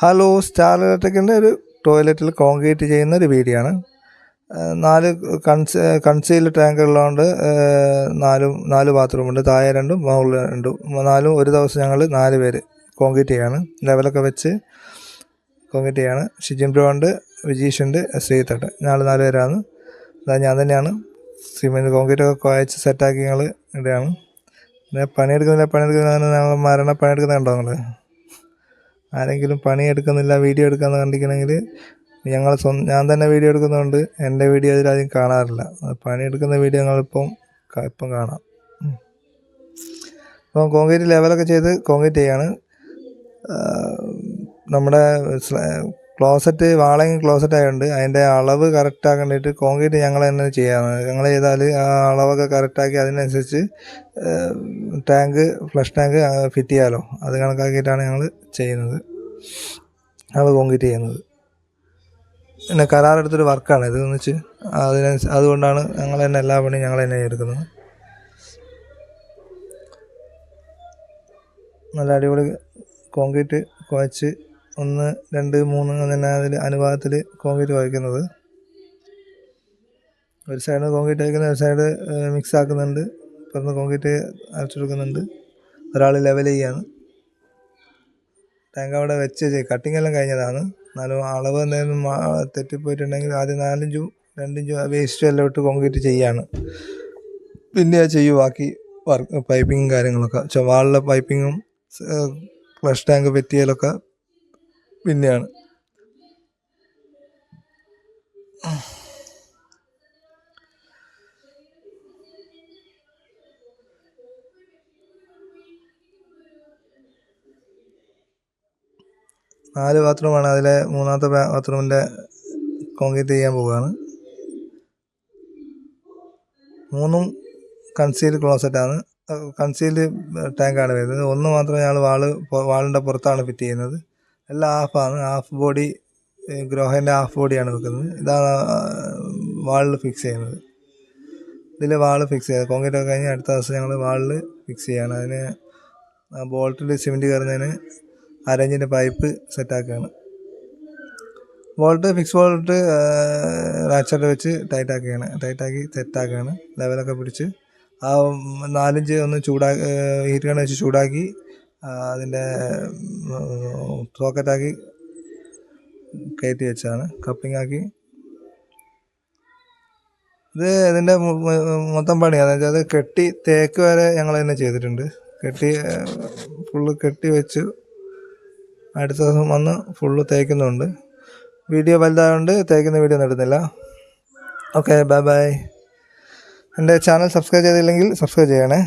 Hello, star ഇലക്ട്രിക്കിൻ്റെ ഒരു ടോയ്ലറ്റിൽ concrete ചെയ്യുന്ന ഒരു വീഡിയോ ആണ്. 4 കൺസീൽഡ് ടാങ്കുള്ളതുകൊണ്ട് നാല് ബാത്റൂമുണ്ട്. താഴെ 2 മുകളിൽ 2, 4 ഒരു ദിവസം ഞങ്ങൾ 4 പേര് കോൺക്രീറ്റ് ചെയ്യാണ്. ലെവലൊക്കെ വെച്ച് കോൺക്രീറ്റ് ചെയ്യാണ്. ഷിജിൻ ബ്രോ ഉണ്ട്, വിജീഷ് ഉണ്ട്, ശ്രീതട്ട്. ഞങ്ങൾ 4 പേരാണ്. ഞാൻ തന്നെയാണ് സിമെൻറ്റ് കോൺക്രീറ്റൊക്കെ കുഴച്ച് സെറ്റാക്കി ഞങ്ങൾ ഇടുകയാണ്. പിന്നെ പണിയെടുക്കുന്നില്ല ഞങ്ങൾ പണിയെടുക്കുന്നത് കണ്ടോ നിങ്ങൾ? ആരെങ്കിലും പണിയെടുക്കുന്നില്ല, വീഡിയോ എടുക്കാമെന്ന് കണ്ടിരിക്കണമെങ്കിൽ ഞാൻ തന്നെ വീഡിയോ എടുക്കുന്നതുകൊണ്ട് എൻ്റെ വീഡിയോ അതിലാദ്യം കാണാറില്ല. പണിയെടുക്കുന്ന വീഡിയോ ഞങ്ങളിപ്പം കാണാം. അപ്പം കോൺക്രീറ്റ് ലെവലൊക്കെ ചെയ്ത് കോൺക്രീറ്റ് ചെയ്യാണ്. നമ്മുടെ ക്ലോസറ്റ് വാളയും ക്ലോസറ്റ് ആയതുകൊണ്ട് അതിൻ്റെ അളവ് കറക്റ്റാക്കാൻ വേണ്ടിയിട്ട് കോൺക്രീറ്റ് ഞങ്ങൾ തന്നെ ചെയ്യാവുന്നത്. ഞങ്ങൾ ചെയ്താൽ ആ അളവൊക്കെ കറക്റ്റാക്കി അതിനനുസരിച്ച് ഫ്ലഷ് ടാങ്ക് ഫിറ്റ് ചെയ്യാമല്ലോ. അത് കണക്കാക്കിയിട്ടാണ് ഞങ്ങൾ ചെയ്യുന്നത്, ഞങ്ങൾ കോൺക്രീറ്റ് ചെയ്യുന്നത്. പിന്നെ കരാറെടുത്തൊരു വർക്കാണ് ഇത് എന്ന് വെച്ച് അതുകൊണ്ടാണ് ഞങ്ങൾ തന്നെ എല്ലാ പണിയും ഞങ്ങൾ തന്നെ എടുക്കുന്നത്. നല്ല അടിപൊളി കോൺക്രീറ്റ് കുഴച്ച് 1, 2, 3 തന്നെ അതിൽ അനുപാതത്തിൽ കോൺക്രീറ്റ് കുഴക്കുന്നത്. ഒരു സൈഡ് കോൺക്രീറ്റ് വയ്ക്കുന്നത്, ഒരു സൈഡ് മിക്സ് ആക്കുന്നുണ്ട്, പുറത്ത് കോൺക്രീറ്റ് അരച്ചെടുക്കുന്നുണ്ട്. ഒരാൾ ലെവൽ ചെയ്യാണ്. ടാങ്ക് അവിടെ വെച്ച് കട്ടിങ് എല്ലാം കഴിഞ്ഞതാണ്. എന്നാലും അളവ് എന്തെങ്കിലും തെറ്റിപ്പോയിട്ടുണ്ടെങ്കിൽ ആദ്യം 4 ഇഞ്ചും 2 ഇഞ്ചും വേസ്റ്റ് എല്ലാം ഇട്ട് കോൺക്രീറ്റ് ചെയ്യാണ്. പിന്നെ ചെയ്യും ബാക്കി വർക്ക്, പൈപ്പിങ്ങും കാര്യങ്ങളൊക്കെ. വാളിലെ പൈപ്പിങ്ങും ഫ്ലഷ് ടാങ്ക് പറ്റിയാലൊക്കെ പിന്നെയാണ്. നാല് ബാത്റൂമാണ്. അതിലെ 3ാമത്തെ ബാത്റൂമിൻ്റെ കോൺക്രീറ്റ് ചെയ്യാൻ പോവുകയാണ്. 3ഉം കൺസീൽഡ് ക്ലോസറ്റാണ്, കൺസീൽഡ് ടാങ്കാണ് വരുന്നത്. 1 മാത്രം ഞങ്ങൾ വാളിൻ്റെ പുറത്താണ് ഫിറ്റ് ചെയ്യുന്നത്. എല്ലാം ഹാഫാണ്. ഹാഫ് ബോഡി ഗ്രോഹേൻ്റെ ഹാഫ് ബോഡിയാണ് വെക്കുന്നത്. ഇതാണ് വാളിൽ ഫിക്സ് ചെയ്യുന്നത്. ഇതിൽ വാൾ ഫിക്സ് ചെയ്യുക. കോൺക്രീറ്റ് ഒക്കെ കഴിഞ്ഞ് അടുത്ത ദിവസം ഞങ്ങൾ വാളിൽ ഫിക്സ് ചെയ്യുകയാണ്. അതിന് ബോൾട്ടിൽ സിമെൻറ്റ് കയറുന്നതിന് 1/2 ഇഞ്ചിൻ്റെ പൈപ്പ് സെറ്റാക്കുകയാണ്. ഫിക്സ് ബോൾട്ട് റാച്ചറിൽ വെച്ച് ടൈറ്റാക്കി സെറ്റാക്കുകയാണ്. ലെവലൊക്കെ പിടിച്ച് ആ 4 ഇഞ്ച് ഒന്ന് ഹീറ്റ് ഗൺ വെച്ച് ചൂടാക്കി അതിൻ്റെ സോക്കറ്റാക്കി കയറ്റി വെച്ചാണ് കപ്പിംഗ് ആക്കി. ഇതിൻ്റെ മൊത്തം പണി അതായത് അത് കെട്ടി തേക്ക് വരെ ഞങ്ങൾ തന്നെ ചെയ്തിട്ടുണ്ട്. ഫുള്ള് കെട്ടി വെച്ച് അടുത്ത ദിവസം വന്ന് ഫുള്ള് തേക്കുന്നുണ്ട്. വീഡിയോ വലുതായതുകൊണ്ട് തേക്കുന്ന വീഡിയോ ഒന്നും എടുക്കുന്നില്ല. Okay, bye. എൻ്റെ ചാനൽ സബ്സ്ക്രൈബ് ചെയ്തില്ലെങ്കിൽ സബ്സ്ക്രൈബ് ചെയ്യണേ.